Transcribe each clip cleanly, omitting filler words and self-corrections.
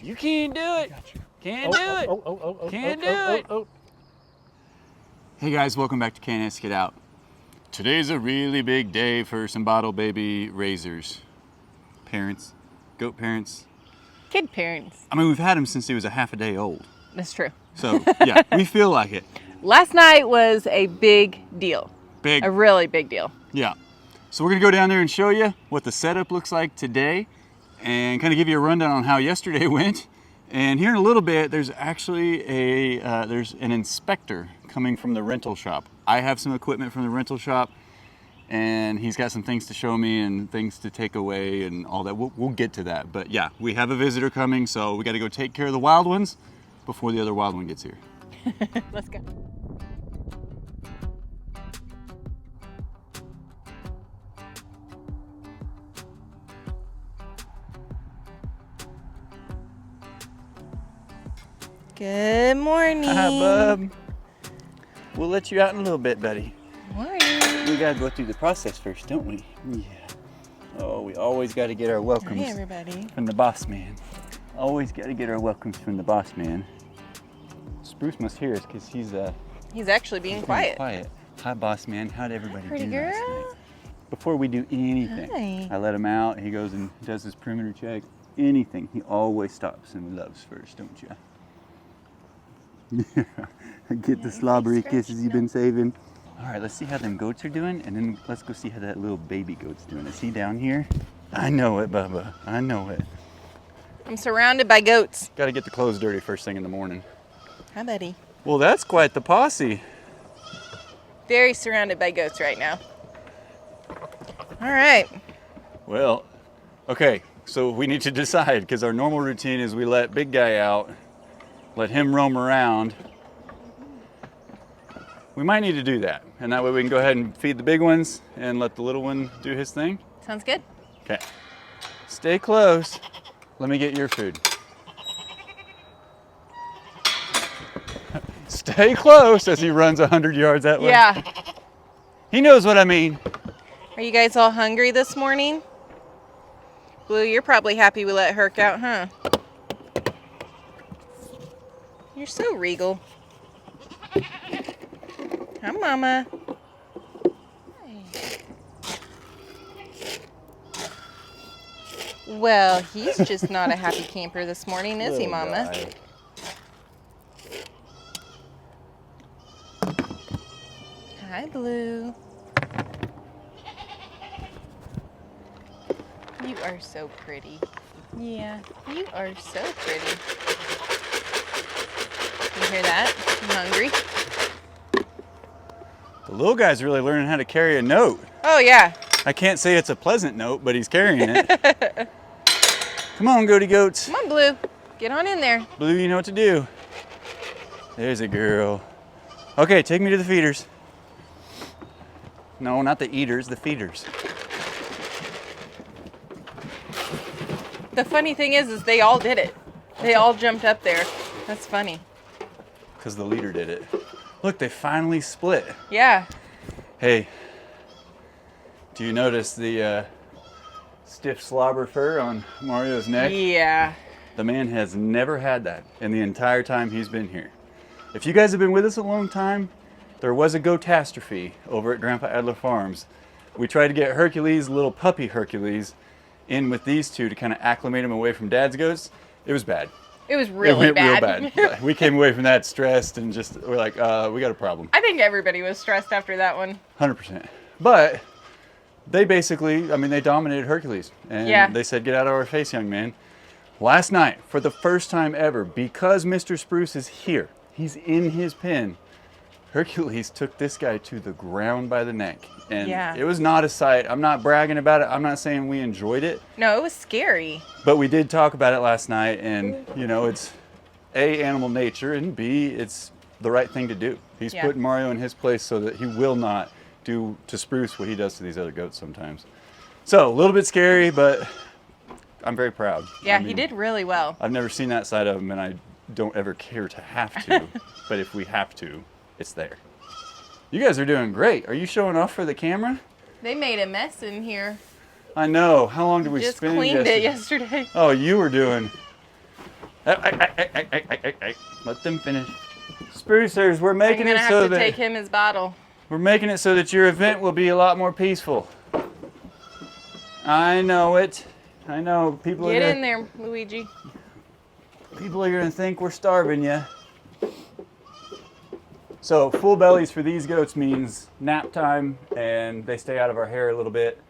You can't do it. Can't do it. Can't do it. Hey guys, welcome back to K&S Get Out. Today's a really big day for some bottle baby raisers. Parents, goat parents. Kid parents. I mean, we've had him since he was a half a day old. That's true. So yeah, we feel like it. Last night was a big deal. Big. A really big deal. Yeah. So we're gonna go down there and show you what the setup looks like today and kind of give you a rundown on how yesterday went. And here in a little bit, there's actually there's an inspector coming from the rental shop. I have some equipment from the rental shop, and he's got some things to show me and things to take away and all that. We'll get to that. But yeah, we have a visitor coming, so we got to go take care of the wild ones before the other wild one gets here. Let's go. Good morning. Hi, bub. We'll let you out in a little bit, buddy. Morning. We gotta go through the process first, don't we? Yeah. Oh, we always gotta get our welcomes Hey, everybody. from the boss man. Always gotta get our welcomes from the boss man. Spruce must hear us because He's actually being quiet. Hi, boss man. How'd everybody Pretty do girl. last night? Before we do anything, Hi. I let him out. He goes and does his perimeter check. Anything, he always stops and loves first, don't you? Get the slobbery kisses you've been saving. All right, let's see how them goats are doing, and then let's go see how that little baby goat's doing. Is he down here? I know it, Bubba. I know it. I'm surrounded by goats. Got to get the clothes dirty first thing in the morning. Hi, buddy. Well, that's quite the posse. Very surrounded by goats right now. All right. Well, okay, so we need to decide, because our normal routine is we let big guy out, let him roam around. We might need to do that, and that way we can go ahead and feed the big ones and let the little one do his thing. Sounds good. Okay. Stay close. Let me get your food. Stay close as he runs 100 yards that way. Yeah. He knows what I mean. Are you guys all hungry this morning? Blue, you're probably happy we let Herc out, huh? You're so regal. Hi, Mama. Hi. Well, he's just not a happy camper this morning, is he, Little Mama? guy. Hi, Blue. You are so pretty. Yeah, you are so pretty. You hear that? You hungry? The little guy's really learning how to carry a note. Oh, yeah. I can't say it's a pleasant note, but he's carrying it. Come on, goaty goats. Come on, Blue. Get on in there. Blue, you know what to do. There's a girl. Okay, take me to the feeders. No, not the eaters, the feeders. The funny thing is they all did it. They all jumped up there. That's funny. Because the leader did it. Look, they finally split. Yeah. Hey, do you notice the stiff slobber fur on Mario's neck? Yeah. The man has never had that in the entire time he's been here. If you guys have been with us a long time, there was a goatastrophe over at Grandpa Adler Farms. We tried to get Hercules, little puppy Hercules, in with these two to kind of acclimate him away from Dad's goats. It was bad. It was really It went bad. real bad. We came away from that stressed and just, we're like, we got a problem. I think everybody was stressed after that one. 100%. But they basically, I mean, they dominated Hercules. And Yeah. they said, get out of our face, young man. Last night, for the first time ever, because Mr. Spruce is here, he's in his pen, Hercules took this guy to the ground by the neck. And Yeah. it was not a sight. I'm not bragging about it. I'm not saying we enjoyed it. No, it was scary. But we did talk about it last night, and you know, it's A, animal nature, and B, it's the right thing to do. He's Yeah. putting Mario in his place so that he will not do to Spruce what he does to these other goats sometimes. So a little bit scary, but I'm very proud. Yeah, I he mean, did really well. I've never seen that side of him, and I don't ever care to have to. But if we have to, it's there. You guys are doing great. Are you showing off for the camera? They made a mess in here. I know. How long did we Just spend cleaned yesterday? it yesterday. Oh, you were doing Let them finish. Sprucers, we're I'm making gonna it have so to that take him his bottle. we're making it so that your event will be a lot more peaceful. I know it. I know people Get are in there, Luigi. people are gonna think we're starving you. So full bellies for these goats means nap time, and they stay out of our hair a little bit.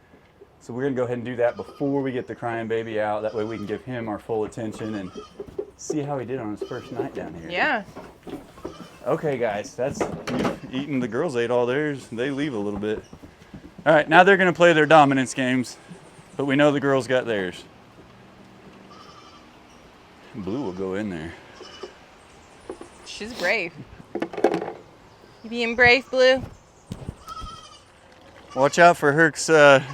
So we're gonna go ahead and do that before we get the crying baby out. That way we can give him our full attention and see how he did on his first night down here. Yeah. Okay, guys, that's eating. The girls ate all theirs. They leave a little bit. All right, now they're gonna play their dominance games, but we know the girls got theirs. Blue will go in there. She's brave. You being brave, Blue? Watch out for Herc's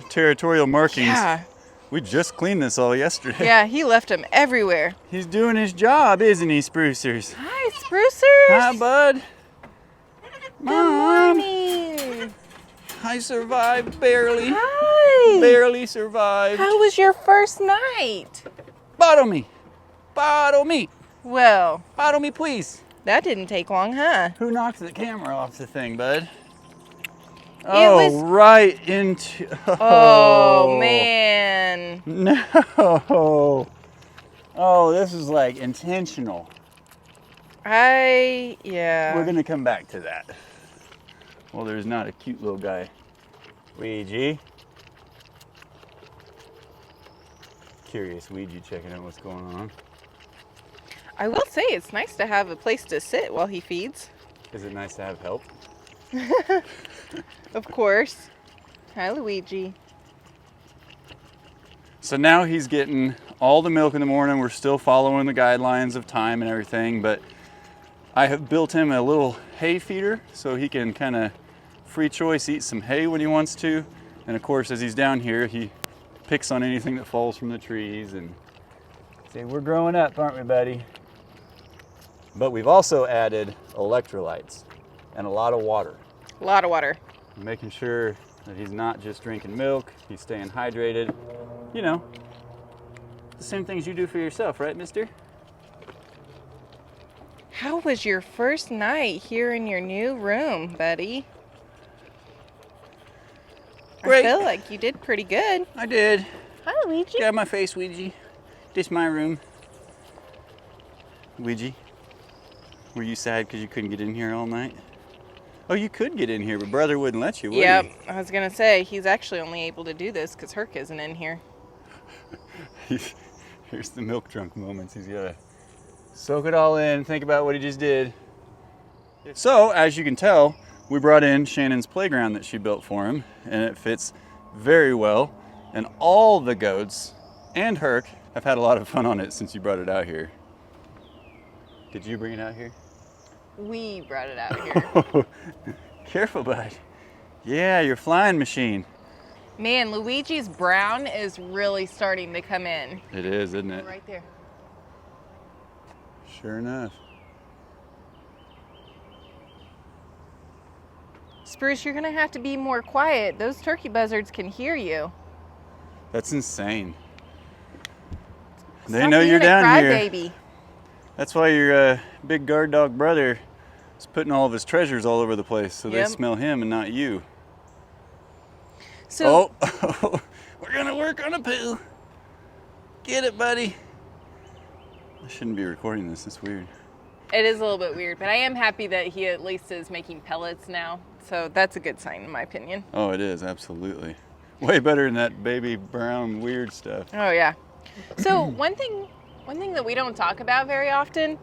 territorial markings. Yeah. We just cleaned this all yesterday. Yeah, he left them everywhere. He's doing his job, isn't he, Sprucers? Hi, Sprucers. Hi, bud. Good morning. I survived barely. Hi. Barely survived. How was your first night? Bottle me. Bottle me. Well, Bottle me, please. that didn't take long, huh? Who knocked the camera off the thing, bud? was- Right into... Oh, man. No. Oh, this is like intentional. Yeah. We're gonna come back to that. Well, there's not a cute little guy. Ouija. Curious Ouija checking out what's going on. I will say it's nice to have a place to sit while he feeds. Is it nice to have help? Of course. Hi, Luigi. So now he's getting all the milk in the morning. We're still following the guidelines of time and everything, but I have built him a little hay feeder so he can kind of free choice eat some hay when he wants to. And of course, as he's down here, he picks on anything that falls from the trees and say, we're growing up, aren't we, buddy? But we've also added electrolytes and a lot of water. A lot of water. Making sure that he's not just drinking milk, he's staying hydrated. You know, the same things you do for yourself, right, mister? How was your first night here in your new room, buddy? Great. I feel like you did pretty good. I did. Hi, Luigi. Get out of my face, Ouija. This my room. Ouija, were you sad because you couldn't get in here all night? Oh, you could get in here, but brother wouldn't let you, would Yep, he? I was going to say, he's actually only able to do this because Herc isn't in here. Here's the milk drunk moments. He's got to soak it all in, think about what he just did. So, as you can tell, we brought in Shannon's playground that she built for him, and it fits very well. And all the goats and Herc have had a lot of fun on it since you brought it out here. Did you bring it out here? We brought it out here. Careful, bud. Yeah, your flying machine. Man, Luigi's brown is really starting to come in. It is, isn't it? Right there. Sure enough. Spruce, you're going to have to be more quiet. Those turkey buzzards can hear you. That's insane. They Stop know being you're a down here. crybaby. That's why your big guard dog brother is putting all of his treasures all over the place so Yep. they smell him and not you. So, Oh, we're gonna work on a poo. Get it, buddy. I shouldn't be recording this. It's weird. it is a little bit weird, but I am happy that he at least is making pellets now. So that's a good sign in my opinion. Oh, it is, absolutely. Way better than that baby brown weird stuff. Oh yeah. So one thing that we don't talk about very often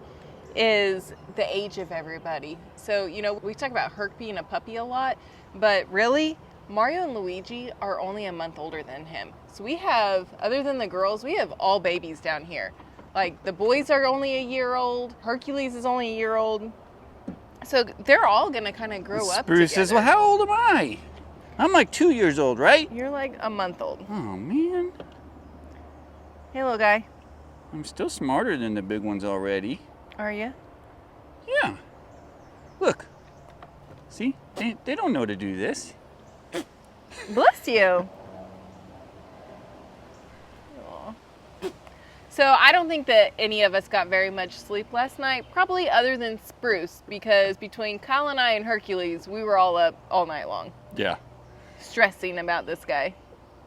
is the age of everybody. So, you know, we talk about Herc being a puppy a lot, but really, Mario and Luigi are only a month older than him. So we have, other than the girls, we have all babies down here. Like the boys are only a year old, Hercules is only a year old. So they're all gonna kind of grow up Spruce together. says, well, how old am I? I'm like 2 years old, right? You're like a month old. Oh, man. Hey, little guy. I'm still smarter than the big ones already. Are you? Yeah. Look. See? They don't know to do this. Bless you. Aw. So I don't think that any of us got very much sleep last night, probably other than Spruce, because between Kyle and I and Hercules, we were all up all night long. Yeah. Stressing about this guy.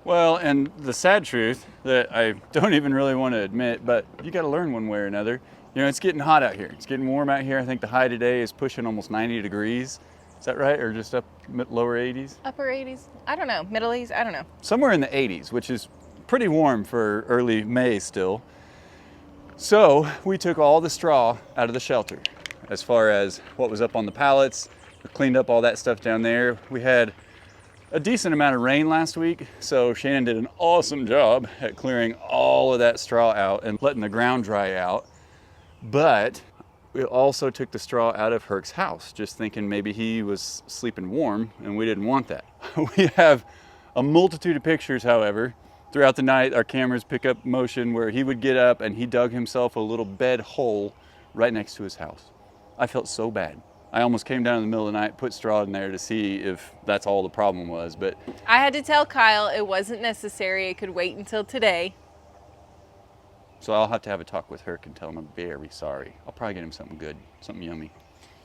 Well, and the sad truth that I don't even really want to admit, but you got to learn one way or another. You know, it's getting hot out here. It's getting warm out here. I think the high today is pushing almost 90 degrees. Is that right? Or just up lower 80s? Upper 80s? I don't know. Middle 80s? I don't know. Somewhere in the 80s, which is pretty warm for early May still. So we took all the straw out of the shelter. As far as what was up on the pallets, we cleaned up all that stuff down there. We had a decent amount of rain last week, so Shannon did an awesome job at clearing all of that straw out and letting the ground dry out. But we also took the straw out of Herc's house, just thinking maybe he was sleeping warm, and we didn't want that. We have a multitude of pictures, however. Throughout the night, our cameras pick up motion where he would get up and he dug himself a little bed hole right next to his house. I felt so bad. I almost came down in the middle of the night, put straw in there to see if that's all the problem was, but... I had to tell Kyle it wasn't necessary. It could wait until today. So I'll have to have a talk with Herc and tell him I'm very sorry. I'll probably get him something good, something yummy.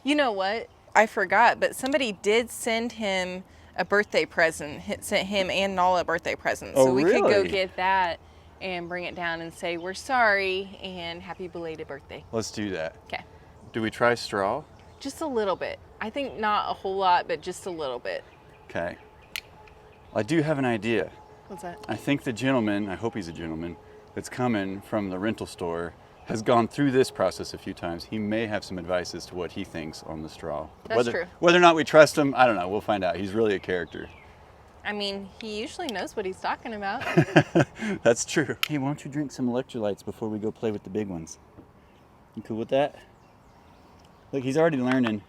You know what? I forgot, but somebody did send him a birthday present. Sent him and Nala a birthday present. Oh, so we could go really? get that and bring it down and say we're sorry and happy belated birthday. Let's do that. Okay. Do we try straw? Just a little bit. I think not a whole lot, but just a little bit. Okay. I do have an idea. What's that? I think the gentleman, I hope he's a gentleman, that's coming from the rental store has gone through this process a few times. He may have some advice as to what he thinks on the straw. That's true. Whether or not we trust him, I don't know. We'll find out. He's really a character. I mean, he usually knows what he's talking about. That's true. Hey, why don't you drink some electrolytes before we go play with the big ones? You cool with that? Look, he's already learning.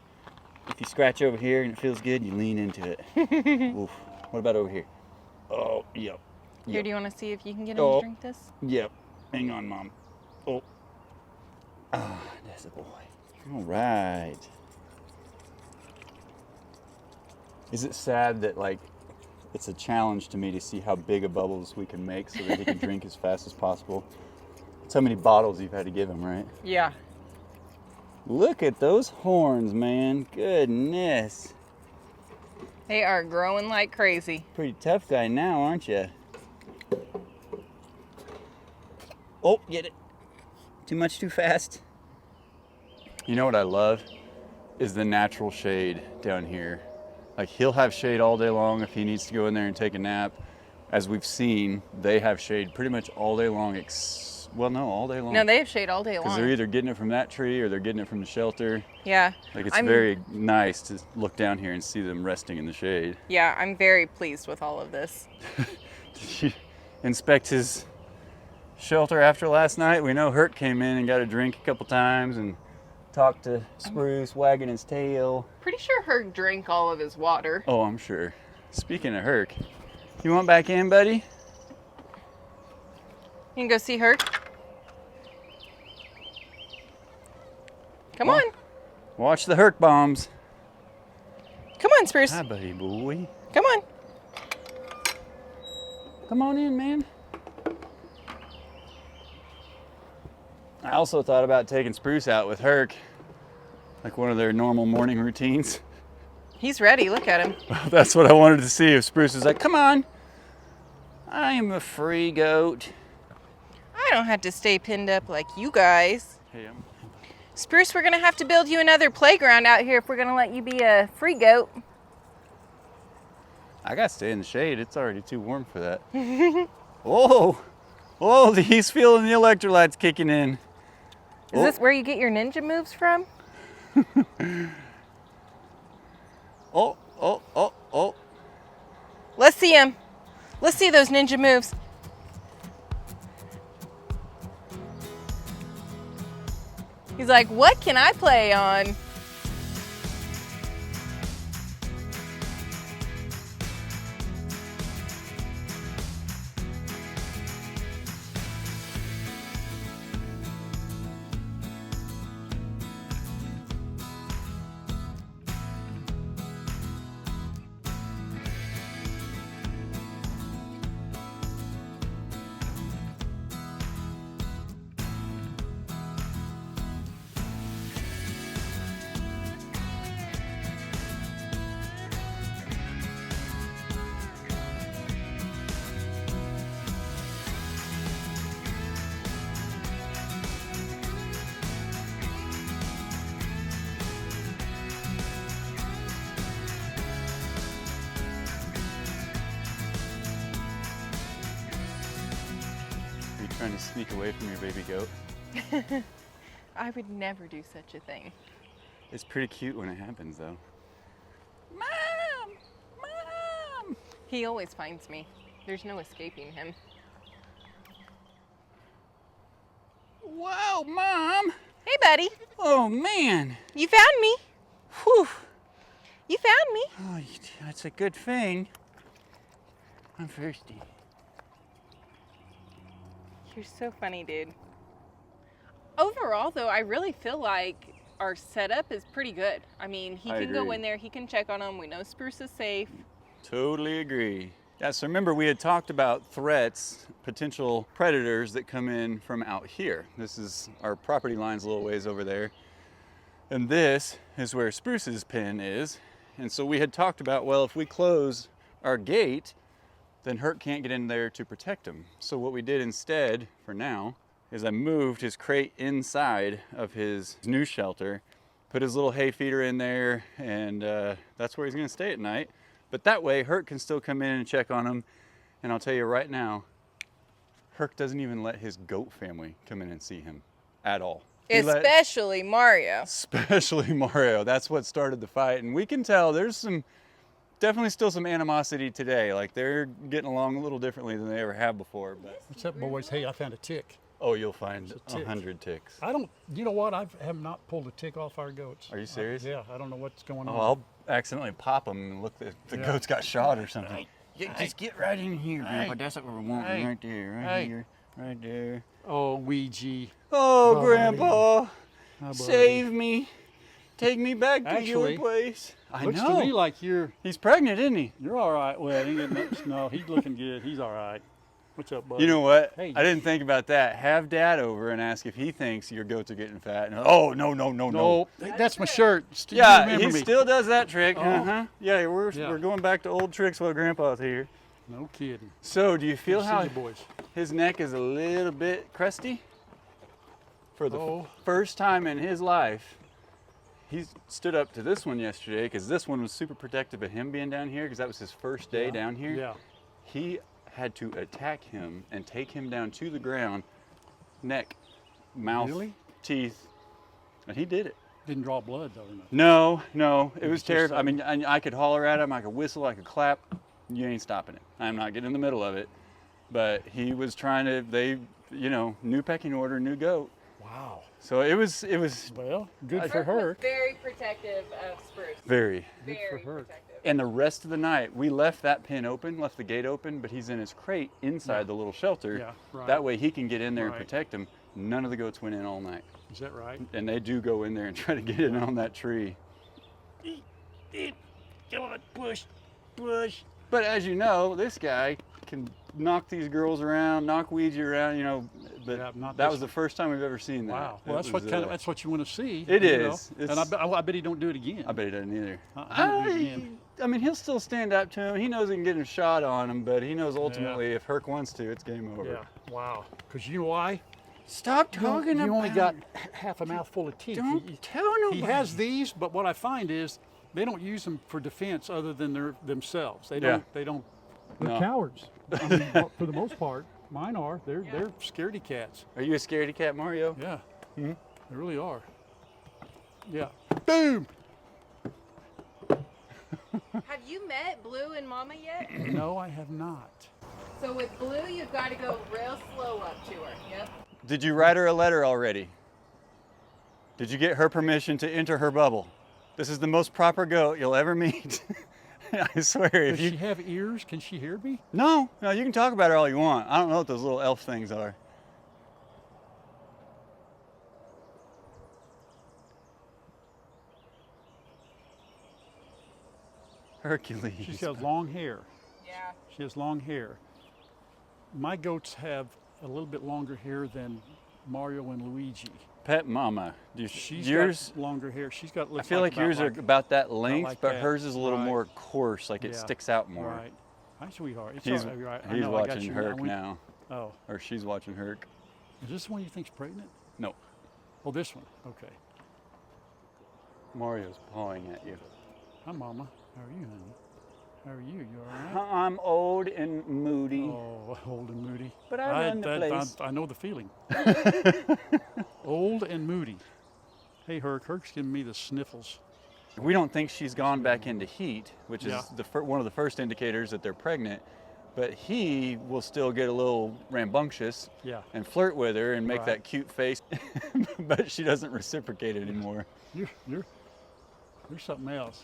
If you scratch over here and it feels good, you lean into it. Oof. What about over here? Oh, yep. Here, do you want to see if you can get him to drink this? Yep. Hang on, Mom. Oh. Ah, that's a boy. All right. Is it sad that, like, it's a challenge to me to see how big of bubbles we can make so that he can drink as fast as possible? That's how many bottles you've had to give him, right? Yeah. Look at those horns, man. Goodness. They are growing like crazy. Pretty tough guy now, aren't you? Oh, get it. Too much too fast. You know what I love is the natural shade down here. Like, he'll have shade all day long if he needs to go in there and take a nap. As we've seen, they have shade pretty much all day long. Well, no, all day long. No, they have shade all day long. Because they're either getting it from that tree or they're getting it from the shelter. Yeah. Like, it's very nice to look down here and see them resting in the shade. Yeah, I'm very pleased with all of this. Did you inspect his shelter after last night? We know Herc came in and got a drink a couple times and talked to Spruce, wagging his tail. Pretty sure Herc drank all of his water. Oh, I'm sure. Speaking of Herc, you want back in, buddy? You can go see Herc. Come on. Watch the Herc bombs. Come on, Spruce. Hi, buddy boy. Come on. Come on in, man. I also thought about taking Spruce out with Herc, like one of their normal morning routines. He's ready. Look at him. That's what I wanted to see. If Spruce is like, come on, I am a free goat. I don't have to stay pinned up like you guys. Hey, Spruce, we're going to have to build you another playground out here if we're going to let you be a free goat. I got to stay in the shade. It's already too warm for that. Oh, he's feeling the electrolytes kicking in. Is this where you get your ninja moves from? Oh. Let's see him. Let's see those ninja moves. He's like, what can I play on? trying to sneak away from your baby goat. I would never do such a thing. It's pretty cute when it happens, though. Mom! Mom! He always finds me. There's no escaping him. Wow, Mom! Hey, buddy. Oh, man! You found me. Whew! You found me. Oh, that's a good thing. I'm thirsty. You're so funny, dude. Overall, though, I really feel like our setup is pretty good. I mean, he I can go agree. in there, he can check on him. We know Spruce is safe. Totally agree. Yeah, so remember we had talked about threats, potential predators that come in from out here. This is our property line's a little ways over there. And this is where Spruce's pen is. And so we had talked about, well, if we close our gate, then Herc can't get in there to protect him. So what we did instead, for now, is I moved his crate inside of his new shelter, put his little hay feeder in there, and that's where he's gonna stay at night. But that way, Herc can still come in and check on him. And I'll tell you right now, Herc doesn't even let his goat family come in and see him at all. Especially Mario. Especially Mario. That's what started the fight. And we can tell there's definitely still some animosity today. Like they're getting along a little differently than they ever have before. But What's up, boys? Hey, I found a tick. oh, you'll find It's a tick. 100 ticks. I don't, you know what? I have not pulled a tick off our goats. Are you serious? Yeah, I don't know what's going on. Oh, I'll accidentally pop them and look if the Yeah. goat's got shot or something. Hey, Yeah, hey, just get right in here, Grandpa. hey, That's what we're wanting hey, right there, right hey. here, right there. Oh, Ouija. Oh, Buddy. Grandpa, Hi, buddy. save me. Take me back to Actually, your place. I Looks know. to me like you're He's pregnant, isn't he? all right. Well, he ain't getting much. No, he's looking good. He's all right. What's up, buddy? You know what? Hey. I didn't think about that. Have Dad over and ask if he thinks your goats are getting fat. And, oh, no. No, that's my shirt. You Yeah, remember he me. still does that trick. Oh. Uh-huh. Yeah, we're Yeah. going back to old tricks while Grandpa's here. No kidding. So, do you feel Good to how see you boys? his neck is a little bit crusty? For the Oh. first time in his life, he stood up to this one yesterday because this one was super protective of him being down here because that was his first day Yeah. down here. Yeah. He had to attack him and take him down to the ground, neck, mouth, Really? teeth, and he did it. Didn't draw blood though. Or nothing. No, it was was just terrible. I mean, I could holler at him, I could whistle, I could clap. You ain't stopping it. I'm not getting in the middle of it. But he was trying to, new pecking order, new goat. Wow. So it was Well, good for Herc was her. very protective of Spruce. very. Good for Very her. protective. And the rest of the night, we left that pen open, left the gate open, but he's in his crate inside Yeah. the little shelter. Yeah, right. That way he can get in there Right. and protect him. None of the goats went in all night. Is that right? And they do go in there and try to get in on that tree. Come on, push. But as you know, this guy can knock these girls around, knock Ouija around, but Yeah, not that this was the first time we've ever seen that. Wow. It Well, that's was, that's what you want to see. It you is. know? It's- And I bet he don't do it again. I bet he doesn't either. He won't do it again. I mean, he'll still stand up to him. He knows he can get a shot on him, but he knows ultimately if Herc wants to, it's game over. Yeah. Wow. Because you know why? Stop You talking about only got half a mouthful of teeth. Don't tell nobody. He has these, but what I find is they don't use them for defense other than themselves. They Yeah. don't. They don't. They're No. cowards. I mean, for the most part, mine are. They're scaredy cats. Are you a scaredy cat, Mario? Yeah. Hmm? They really are. Yeah. Boom. Have you met Blue and Mama yet? No, I have not. So with Blue, you've got to go real slow up to her. Yep. Did you write her a letter already? Did you get her permission to enter her bubble? This is the most proper goat you'll ever meet. I swear, if Does you she have ears? Can she hear me? no, you can talk about her all you want. I don't know what those little elf things are. Hercules. She's got long hair. Yeah. She has long hair. My goats have a little bit longer hair than Mario and Luigi. Pet mama. She's Yours, got longer hair. She's got. I Looks feel like about yours are about that length, like but that. hers is a little Right. more coarse, like it Yeah. sticks out more. Right. Hi, sweetheart. It's He's, all right. I he's know, I got watching you. Herc now, Oh, or she's watching Herc. is this the one you think's pregnant? No, Oh, this one. Okay. Mario's pawing at you. Hi, Mama. How are you, honey? How are you? You all right? I'm old and moody, Oh, old and moody. but I run the place. I know the feeling. Old and moody. Hey, Herc's giving me the sniffles. We don't think she's gone back into heat, which is Yeah. one of the first indicators that they're pregnant. But he will still get a little rambunctious Yeah. and flirt with her and make Right. that cute face, but she doesn't reciprocate it anymore. You're something else.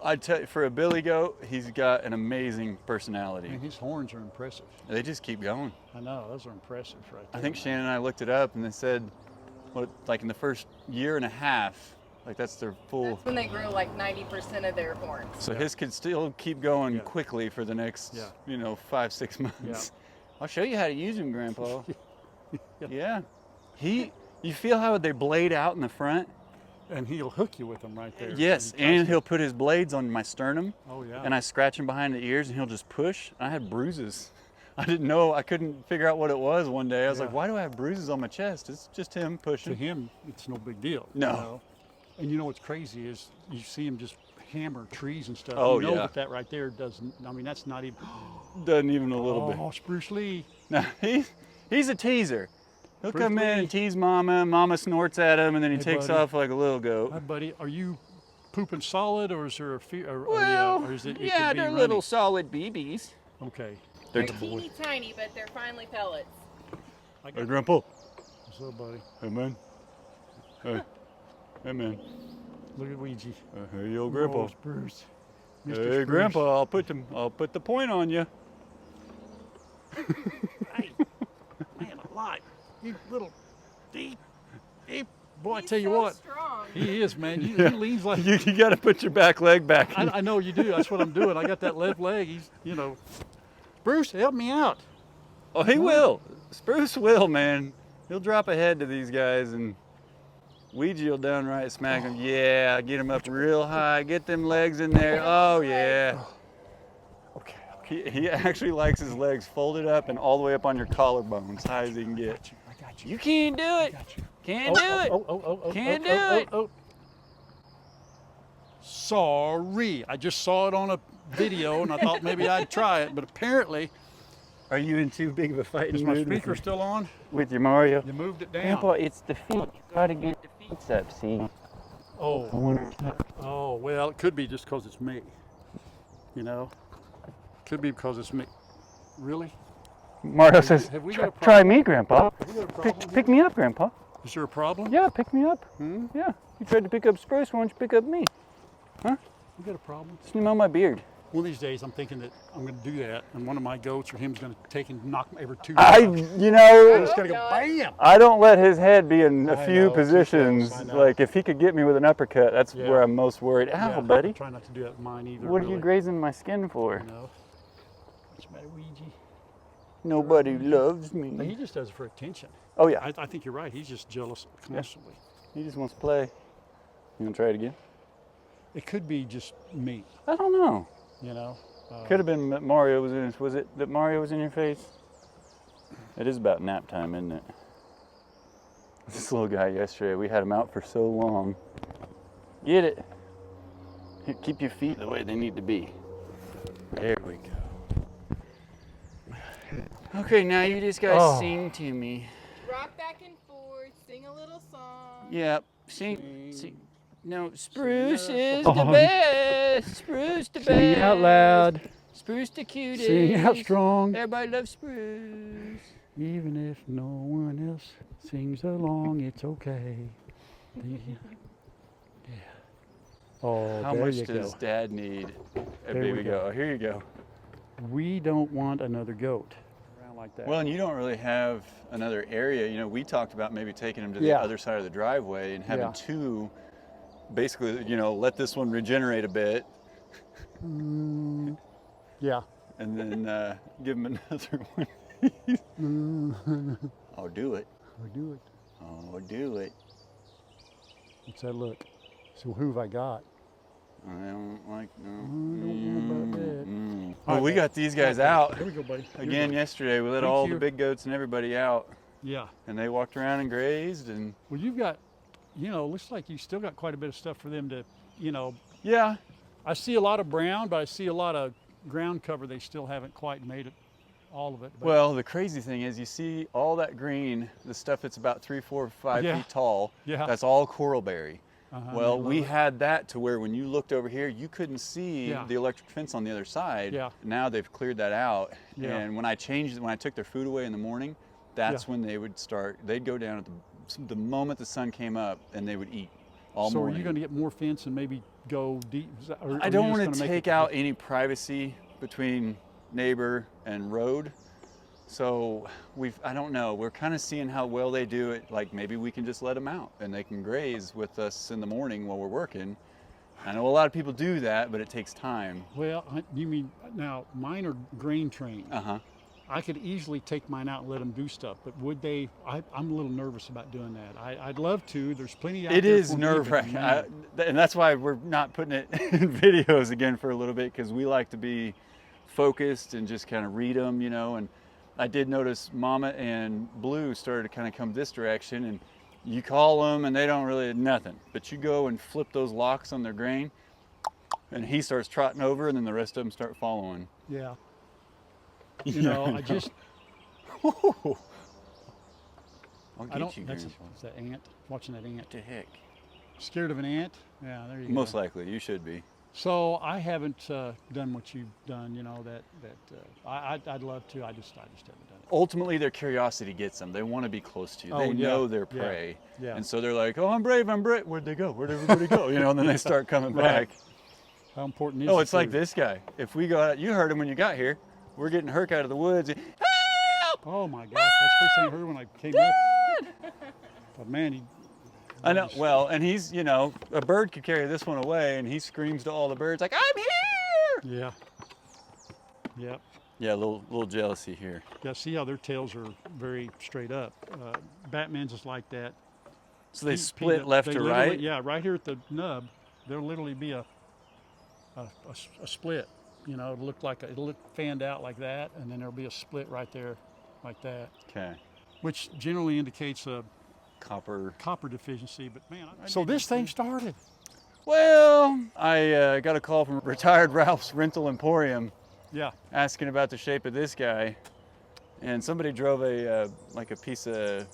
I'd tell you, for a billy goat, he's got an amazing personality. Man, his horns are impressive. They just keep going. I know, those are impressive right there. I think man. Shannon and I looked it up and they said, like in the first year and a half, like that's their full. That's when they grow like 90% of their horns. So his could still keep going Yeah. quickly for the next, Yeah. 5-6 months. I'll show you how to use him, Grandpa. Yeah. You feel how they blade out in the front? And he'll hook you with them right there. Yes, and he'll put his blades on my sternum. Oh, yeah. And I scratch him behind the ears and he'll just push. I had bruises. I didn't know, I couldn't figure out what it was one day. I was like, Yeah. why do I have bruises on my chest? It's just him pushing. To him, it's no big deal. No. You know? And you know what's crazy is you see him just hammer trees and stuff. Oh, you know yeah. that right there doesn't, I mean, that's not even. Doesn't even a little bit. Oh, Spruce Lee. No, he's a teaser. He'll Bruce come in Lee. and tease Mama. Mama snorts at him, and then he Hey, takes buddy. off like a little goat. Hi, buddy. Are you pooping solid or is there a fear? Or is it could yeah, be they're runny? little solid BBs. Okay. They're They're teeny tiny, but they're finally pellets. I Hey, got Grandpa. What's up, buddy? Hey, man. Hey. Hey, man. Look at Ouija. Hey, yo, Grandpa. Oh, Spruce. Mr. Hey, Spruce. Grandpa, I'll put the point on you. Hey, man alive. You little deep. Boy, I He's tell you so what. strong. He is, man. He leans like. You got to put your back leg back. I know you do. That's what I'm doing. I got that left leg. He's, Bruce, help me out. Oh, he will. Spruce will, man. He'll drop a head to these guys and Ouija will downright smack him. Yeah, get him up real high. Get them legs in there. Oh, yeah. Okay. He actually likes his legs folded up and all the way up on your collarbones, high as he can get. I got you. You can't do it. Got you. Can't do it. Can't do it. Sorry. I just saw it on a video and I thought maybe I'd try it, but apparently, Are you in too big of a fighting is my mood speaker still on? with your Mario? You moved it down. Grandpa, it's the feet. You gotta get the feet up, see? Oh, well, it could be just because it's me. Could be because it's me. Really? Mario says, Have we got a try me, Grandpa. Have we got a problem? Pick me up, Grandpa. Is there a problem? Yeah, pick me up. Yeah, you tried to pick up Spruce, why don't you pick up me? We got a problem. Smell on my beard. One of these days, I'm thinking that I'm going to do that, and one of my goats or him's going to take and knock every two. It's going to go bam. I don't let his head be in a I few know, too positions. close, I know. Like if he could get me with an uppercut, that's Yeah. where I'm most worried. Ow, Yeah, buddy. Try not to do that with mine either. What are you really. grazing my skin for? What's the matter, Ouija? Nobody loves No, he me. just does it for attention. Oh yeah, I think you're right. He's just jealous constantly. he just wants to play. You gonna try it again? It could be just me, I don't know. Uh, Could have been that Mario was in his, was it that Mario was in your face? It is about nap time, isn't it? This little guy yesterday, we had him out for so long. Get it. Here, keep your feet the way they need to be. There we go. Okay, now you just guys sing to me. Rock back and forth, sing a little song. Yeah, sing. No, Spruce is the best. Spruce the best. Sing out loud. Spruce the cutest. Sing out strong. Everybody loves Spruce. Even if no one else sings along, it's okay. Yeah. Oh, How there much you does go. Dad need a There we baby go. goat? Oh, here you go. We don't want another goat around like that. Well, and you don't really have another area. You know, we talked about maybe taking him to the Yeah. other side of the driveway and having Yeah. two, basically, let this one regenerate a bit Yeah. and then give him another one. Oh, do it. We do it. Oh, do it. What's that look? So who have I got? I don't like, no. I don't know about that. Well, All we right, got these guys out. Here we go, buddy. You're Again, good. yesterday, we let Thank all you. the big goats and everybody out, Yeah. and they walked around and grazed, and Well, you've got, looks like you still got quite a bit of stuff for them to, Yeah. I see a lot of brown, but I see a lot of ground cover. They still haven't quite made it, all of it. But Well, the crazy thing is you see all that green, the stuff that's about 3, 4, 5 Yeah. feet tall, Yeah. that's all coralberry. Well, they we love it. had that to where when you looked over here, you couldn't see Yeah. the electric fence on the other side. Yeah. Now they've cleared that out. Yeah. And when I took their food away in the morning, that's Yeah. when they'd go down at the moment the sun came up and they would eat all So morning. are you going to get more fence and maybe go deep? Or I are don't you just want to gonna make take it- out any privacy between neighbor and road. So I don't know, we're kind of seeing how well they do it. Like maybe we can just let them out and they can graze with us in the morning while we're working. I know a lot of people do that, but it takes time. Well, you mean now mine are grain trained. Uh-huh. I could easily take mine out and let them do stuff, but would they? I'm a little nervous about doing that. I'd love to. There's plenty out It there is for me, but nerve-wracking, man, and that's why we're not putting it in videos again for a little bit, because we like to be focused and just kind of read them, you know. And I did notice Mama and Blue started to kind of come this direction, and you call them and they don't really nothing. But you go and flip those locks on their grain, and he starts trotting over, and then the rest of them start following. yeah. You know, I just I'll get I don't. you, That's Grandpa. it's that ant. Watching that ant. What the heck? Scared of an ant? Yeah, there you go. Most likely, you should be. So I haven't done what you've done. You know I'd love to. I just haven't done it. Ultimately, their curiosity gets them. They want to be close to you. Oh, They yeah, know their yeah, prey. yeah. And so they're like, oh, I'm brave, I'm brave. Where'd they go? Where'd everybody go? You know, and then they start coming Right. back. How important is Oh, the it's like food? this guy. If we go out, you heard him when you got here. We're getting Herc out of the woods. Help! Oh my gosh, that's the first thing I heard when I came up. But man, he. I know. Well, and he's, you know, a bird could carry this one away, and he screams to all the birds like, I'm here! Yeah. Yep. Yeah, a little jealousy here. Yeah. See how their tails are very straight up. Batman's is like that. So they Pete- split Pete, left they to literally- right? Yeah, right here at the nub, there'll literally be a split. You know, it'll look fanned out like that, and then there'll be a split right there, like that, Okay. which generally indicates a Copper. copper deficiency. But man, so this thing started. Well, I got a call from retired Ralph's Rental Emporium Yeah. asking about the shape of this guy, and somebody drove like a piece of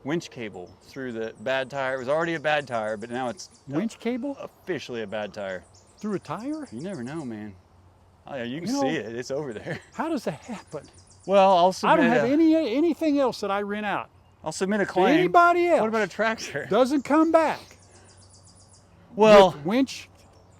winch cable through the bad tire. It was already a bad tire, but now it's Winch cable officially a bad tire. through a tire? You never know, man. Oh, yeah, you can You know- see it. It's over there. How does that happen? Well, I'll I submit. don't have anything else that I rent out. I'll submit a To claim. anybody else. What about a tractor? Doesn't come back. Well, with winch.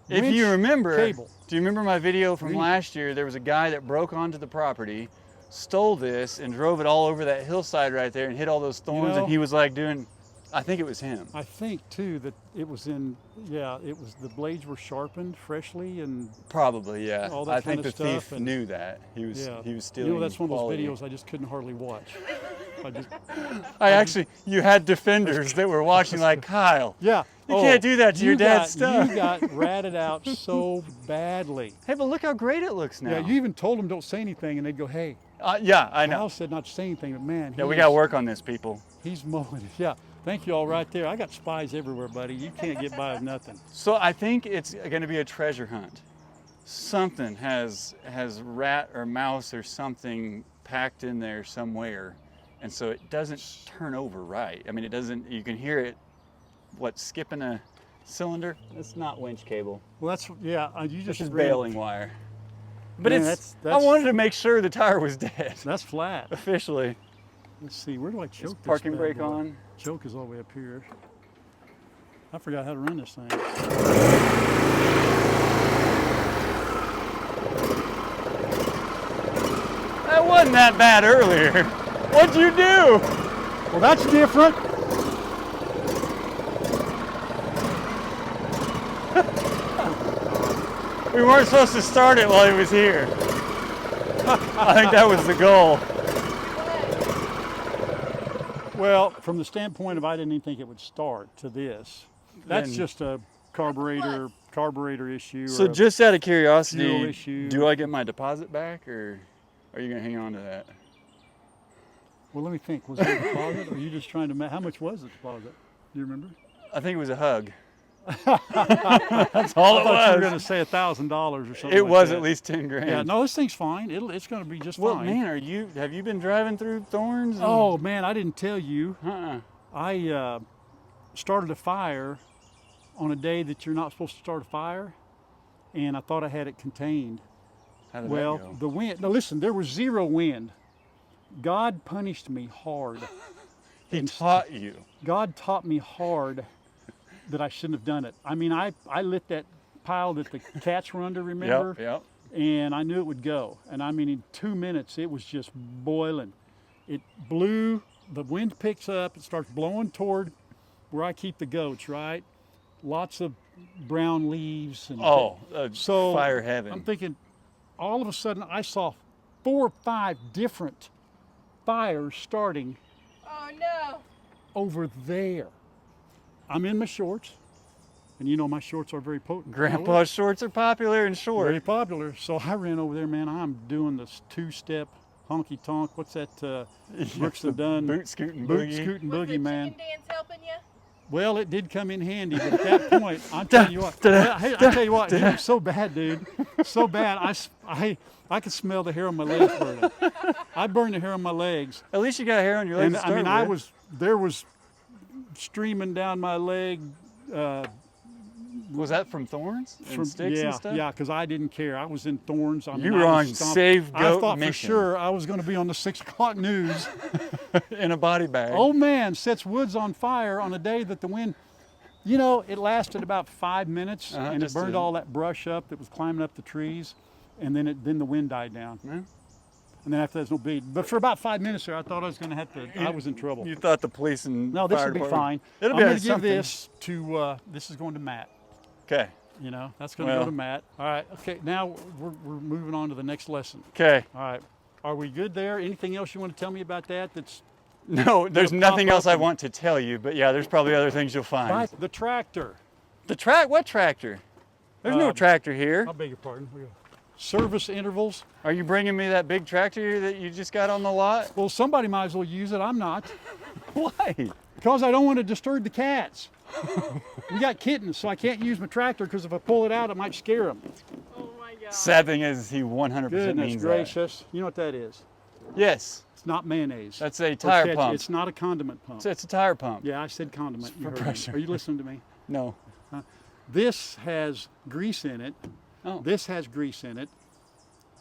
if winch you remember, cable. do you remember my video from Green. last year? There was a guy that broke onto the property, stole this, and drove it all over that hillside right there and hit all those thorns. know- And he was like doing, I think it was him. I think too that it was the blades were sharpened freshly and Probably, yeah. all that I think kind the of thief stuff and- knew that. He was stealing. You know, that's one of those quality. videos I just couldn't hardly watch. You had defenders that were watching like, Kyle, Yeah. you can't do that to your dad's stuff. You got ratted out so badly. Hey, but look how great it looks now. Yeah, you even told them don't say anything, and they'd go, "Hey." Yeah, I know. Kyle said not to say anything, but man, Yeah, we got to work on this, people. He's mowing it. Yeah. Thank you all right there. I got spies everywhere, buddy. You can't get by with nothing. So I think it's going to be a treasure hunt. Something has rat or mouse or something packed in there somewhere, and so it doesn't turn over right. I mean, it doesn't. You can hear it. Skipping a cylinder? That's not winch cable. Well, you This just is ran- baling wire. But Man, it's. I that's- wanted to make sure the tire was dead. That's flat. Officially. Let's see, where do I Is choke this parking bad brake boy? on? Choke is all the way up here. I forgot how to run this thing. That wasn't that bad earlier. What'd you do? Well, that's different. We weren't supposed to start it while he was here. I think that was the goal. Well, from the standpoint of I didn't even think it would start to this. That's Then- just a carburetor issue. So or a- just out of fuel curiosity, issue. do I get my deposit back, or are you gonna hang on to that? well, let me think. Was it a deposit, or are you just trying to? How much was the deposit? Do you remember? I think it was a hug. That's all I it thought you were was. going to say $1,000 or something. It like was that. at least 10 grand. Yeah, no, this thing's fine. It's going to be just Well, fine. man, have you been driving through thorns? and- Oh man, I didn't tell you. Uh-uh. I started a fire on a day that you're not supposed to start a fire, and I thought I had it contained. How did Well, that go? the wind. Now listen, there was zero wind. God punished me hard. He taught you. God taught me hard that I shouldn't have done it. I mean, I lit that pile that the cats were under, remember? Yep. And I knew it would go. And I mean, in 2 minutes, it was just boiling. It blew, the wind picks up, it starts blowing toward where I keep the goats, right? Lots of brown leaves. And So fire heaven. I'm thinking, all of a sudden, I saw 4 or 5 different fires starting Oh no. over there. I'm in my shorts, and you know my shorts are very potent. Grandpa's shorts are popular and short. Very popular. So I ran over there, man. I'm doing this 2-step honky tonk. What's that? Brooks and Dunn. Boot scooting Boot boogie. scooting Was the boogie, man. chicken dance helping you? Well, it did come in handy, but at that point, I'll tell you what. Hey, I tell you what, it was so bad, dude. So bad. I could smell the hair on my legs burning. I burned the hair on my legs, At least you got hair on your legs. and to I mean, start there was streaming down my leg. Was that from thorns and From, sticks yeah, and stuff? yeah, because I didn't care. I was in thorns. I mean, You I were was on stomped. save I goat thought mission. for sure I was going to be on the 6 o'clock news. In a body bag. Old man sets woods on fire on a day that the wind, you know, it lasted about 5 minutes, and it just burned a- all that brush up that was climbing up the trees, and then the wind died down. Yeah. And then after that's no big. But for about 5 minutes there, I thought I was going to have to. I was in trouble. You thought the police and No, this fire will be department- fine. It'll I'm be going to give something. this to. This is going to Matt. Okay. You know, that's going to Well. go to Matt. All right. Okay. Now we're moving on to the next lesson. Okay. All right. Are we good there? Anything else you want to tell me about that? That's No, there's It'll pop nothing else up I and- want to tell you, but yeah, there's probably other things you'll find. right. The tractor. The track? What tractor? There's no tractor here. I beg your pardon. Service intervals. Are you bringing me that big tractor that you just got on the lot? Well, somebody might as well use it. I'm not, Why? because I don't want to disturb the cats. We got kittens, so I can't use my tractor because if I pull it out, it might scare them. Oh my god. Sad thing is, he 100% Goodness means gracious. You know what that is? that. Yes, It's not mayonnaise. that's a Or tire ketchup. pump. It's not a condiment pump. It's a tire pump. Yeah, I said condiment. You for heard me. pressure. Are you listening to me? No. This has grease in it. Oh. This has grease in it.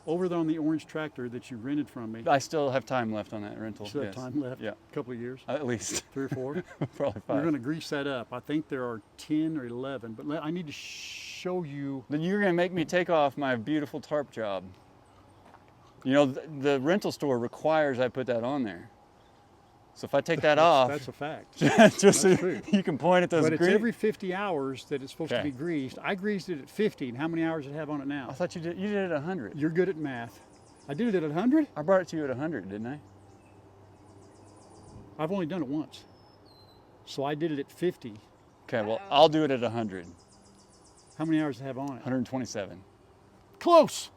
Over there on the orange tractor that you rented from me. I still have time left on that rental. Still have yes. time left. Yeah, A couple of years. at least. 3 or 4. Probably We're 5. going to grease that up. I think there are 10 or 11, but I need to show you. Then you're going to make me take off my beautiful tarp job. You know, the rental store requires I put that on there. So if I take that off, That's a fact. just so that's true. you can point at those But it's green. every 50 hours that it's supposed to Okay. be greased. I greased it at 50, and how many hours does it have on it I now? thought you did it at 100. You're good at math. I did it at 100? I brought it to you at 100, didn't I? I've only done it once. So I did it at 50. Okay, well, I'll do it at 100. How many hours does it have on it? 127. Close!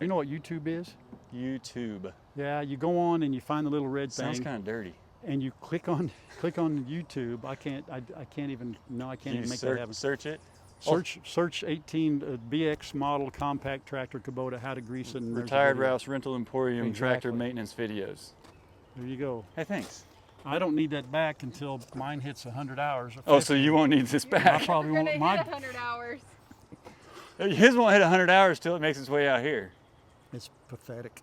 You know what YouTube is? YouTube. Yeah, you go on and you find the little red Sounds thing, kind of dirty. and you click on YouTube. I can't even You make that happen. search it. Search 18 BX model compact tractor Kubota, how to grease it. And there's a Retired video. Rouse Rental Emporium tractor Exactly. maintenance videos. There you go. Hey, thanks. I don't need that back until mine hits 100 hours. or Oh, so 50. you won't need this I back. probably We're won't. gonna hit Mine, 100 hours. His won't hit 100 hours till it makes its way out here. it's pathetic,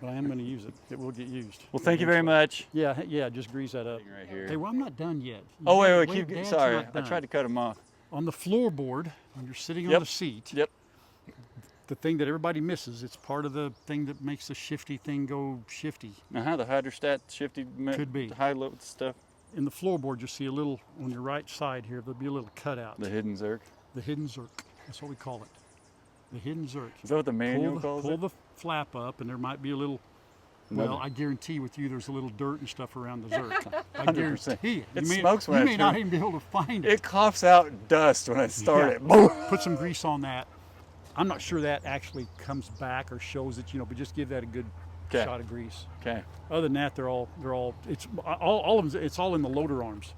but I am going to use it. It will get used. Well, thank you very much. Yeah, just grease that up. Right here. Hey, well, I'm not done yet. Oh, You wait, gotta keep. Dad's Sorry, not I done. tried to cut him off. On the floorboard, when you're sitting on Yep. the seat, Yep. the thing that everybody misses, it's part of the thing that makes the shifty thing go shifty. The hydrostat shifty Could be. high load stuff. In the floorboard, you'll see a little, on your right side here, there'll be a little cutout. The hidden zerk. The hidden zerk. That's what we call it. The hidden zerk. Is that what the manual Pull calls the it? flap up, and there might be a little. No. Well, I guarantee with you, there's a little dirt and stuff around the zerk. I 100%. guarantee it. It You may, smokes when you I may not turn. even be able to find it. It coughs out dust when I start Yeah. it. Boom. Put some grease on that. I'm not sure that actually comes back or shows it, but just give that a good 'Kay. shot of grease. Okay. Other than that, they're all. It's all of them. It's all in the loader arms.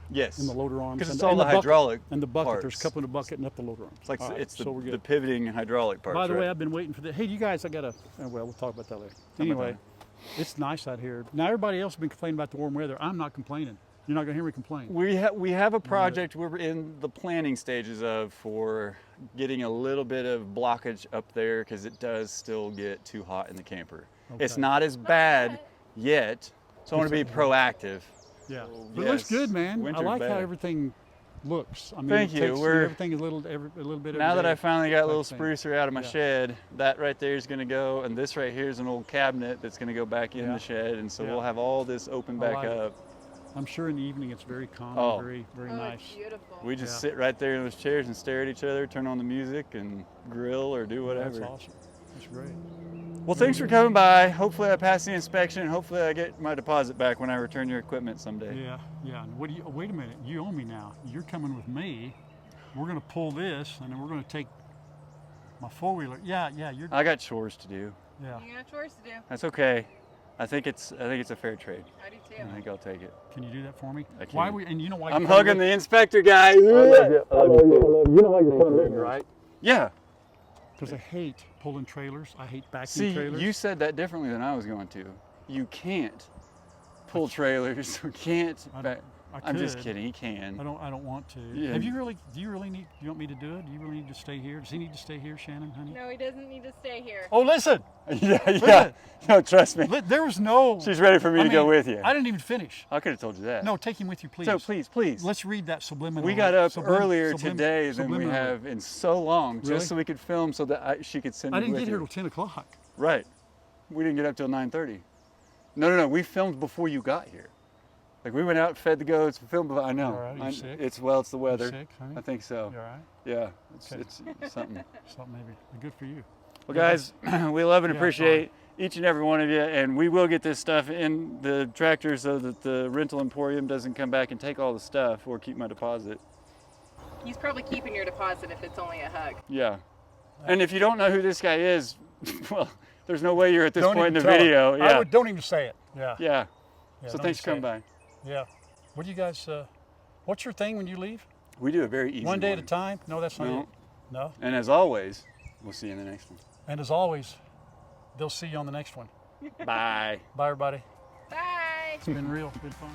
Yes. in the loader arms. Because and- it's all and the bucket- hydraulic And the bucket, there's a parts. couple in the bucket and up the loader arms. It's like All right, it's so we're the good. pivoting hydraulic parts. By the way, right? I've been waiting for that. Hey, you guys, I got to, well, we'll talk about that later. about Anyway, that. it's nice out here. Now, everybody else has been complaining about the warm weather. I'm not complaining. You're not going to hear me complain. We have a project we're in the planning stages of for getting a little bit of blockage up there because it does still get too hot in the camper. It's Okay. not as bad yet, so I want to be proactive. Yeah. So, But it looks yes, good, man. I winter's like how better. everything looks. I mean, Thank you. everything is a little bit every Now that day I finally got a type little thing. sprucer out of my Yeah. shed, that right there is going to go, and this right here is an old cabinet that's going to go back in Yeah. the shed, and so Yeah. we'll have all this open I back like it. up. I'm sure in the evening it's very calm, Oh. very, very Oh, nice. it's beautiful. We just Yeah. sit right there in those chairs and stare at each other, turn on the music, and grill or do whatever. That's awesome. That's great. Well, thanks for coming by. Hopefully I pass the inspection. Hopefully I get my deposit back when I return your equipment someday. Yeah, yeah. And what do you? Wait a minute. You owe me now. You're coming with me. We're gonna pull this, and then we're gonna take my four-wheeler. Yeah, yeah. You're. I got chores to do. Yeah. You got chores to do. That's okay. I think it's a fair trade. I do too. I think I'll take it. Can you do that for me? I can. Why we? And you know why? I'm you're coming hugging with- the inspector guy. You know why you're coming with me, right? Yeah. Because I hate pulling trailers. I hate backing See, trailers. you said that differently than I was going to. You can't pull trailers. You can't. I'm just could. kidding. He can. I don't want to. Yeah. Have you really? Do you really need? Do you want me to do it? Do you really need to stay here? Does he need to stay here, Shannon, honey? No, he doesn't need to stay here. Oh, listen. yeah. No, trust me. There was no. She's ready for me to go with you. I didn't even finish. I could have told you that. No, take him with you, please. So please. Let's read that subliminal. We got up earlier subliminal- today than we subliminally. have in so long, Really? just so we could film, so that she could send I me didn't with get here you. till 10 o'clock. Right. We didn't get up till 9:30. No. We filmed before you got here. Like we went out, fed the goats, filmed. I know. All right, you sick? It's the weather. You sick, honey? I think so. You all right? Yeah. Okay. It's something. Something maybe. Good for you. Well, guys, we love and Yeah, appreciate each and every one of you, and we will get this stuff in the tractor so that the rental emporium doesn't come back and take all the stuff or keep my deposit. He's probably keeping your deposit if it's only a hug. Yeah. And if you don't know who this guy is, well, there's no way you're at this Don't point in the even tell video. him. Yeah. Don't even say it. Yeah. Yeah. Yeah, So don't thanks even for coming say it. by. Yeah. What do you guys? What's your thing when you leave? We do a very easy One day at a time? No, that's not No. it. No. And as always, we'll see you in the next one. And as always, they'll see you on the next one. Bye. Bye, everybody. Bye. It's been real. It's been fun.